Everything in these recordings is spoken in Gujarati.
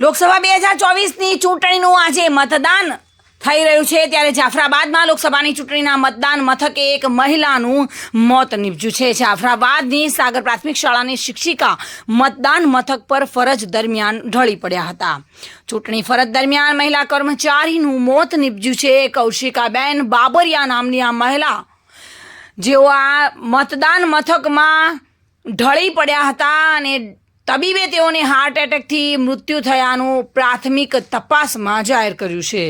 લોકસભા 2024ની ચૂંટણીનું આજે મતદાન થઈ રહ્યું છે ત્યારે જાફરાબાદમાં લોકસભાની ચૂંટણીના મતદાન મથકે એક મહિલાનું મોત નીપજ્યું છે। જાફરાબાદની સાગર પ્રાથમિક શાળાની શિક્ષિકા મતદાન મથક પર ફરજ દરમિયાન ઢળી પડ્યા હતા। ચૂંટણી ફરજ દરમિયાન મહિલા કર્મચારીનું મોત નીપજ્યું છે। કૌશિકાબેન બાબરિયા નામની આ મહિલા જેઓ આ મતદાન મથકમાં ઢળી પડ્યા હતા અને તબીબે તેઓને હાર્ટ એટેકથી મૃત્યુ થયાનું પ્રાથમિક તપાસમાં જાહેર કર્યું છે।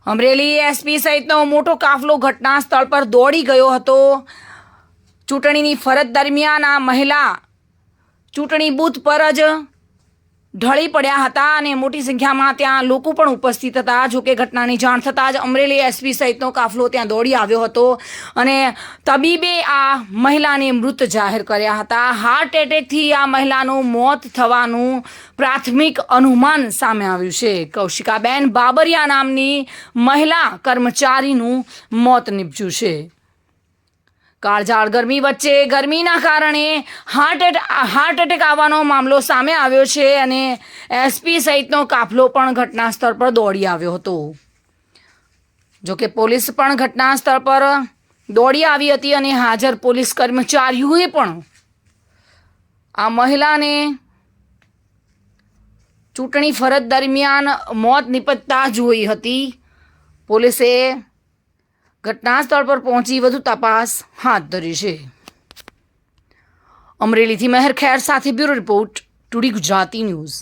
અમરેલી એસપી સહિતનો મોટો કાફલો ઘટના સ્થળ પર દોડી ગયો હતો। ચૂંટણીની ફરજ દરમિયાન આ મહિલા ચૂંટણી બૂથ પર જ ઢળી પડ્યા હતા અને મોટી સંખ્યામાં ત્યાં લોકો પણ ઉપસ્થિત હતા। જોકે ઘટનાની જાણ થતાં જ અમરેલી એસપી સહિતનો કાફલો ત્યાં દોડી આવ્યો હતો અને તબીબે આ મહિલાને મૃત જાહેર કર્યા હતા। હાર્ટ એટેકથી આ મહિલાનું મોત થવાનું પ્રાથમિક અનુમાન સામે આવ્યું છે। કૌશિકાબેન બાબરિયા નામની મહિલા કર્મચારીનું મોત નીપજ્યું છે। કાળઝાળ ગરમી વચ્ચે ગરમીના કારણે હાર્ટ એટેક આવવાનો મામલો સામે આવ્યો છે અને એસપી સહિતનો કાફલો પણ ઘટના સ્થળ પર દોડી આવ્યો હતો। જોકે પોલીસ પણ ઘટના સ્થળ પર દોડી આવી હતી અને હાજર પોલીસ કર્મચારીઓએ પણ આ મહિલાને ચૂંટણી ફરજ દરમિયાન મોત નિપજતા જોઈ હતી। પોલીસે ઘટના સ્થળ પર પહોંચી વધુ તપાસ હાથ ધરી છે। અમરેલીથી મહેર ખેર સાથે bureau report, today Gujarati news.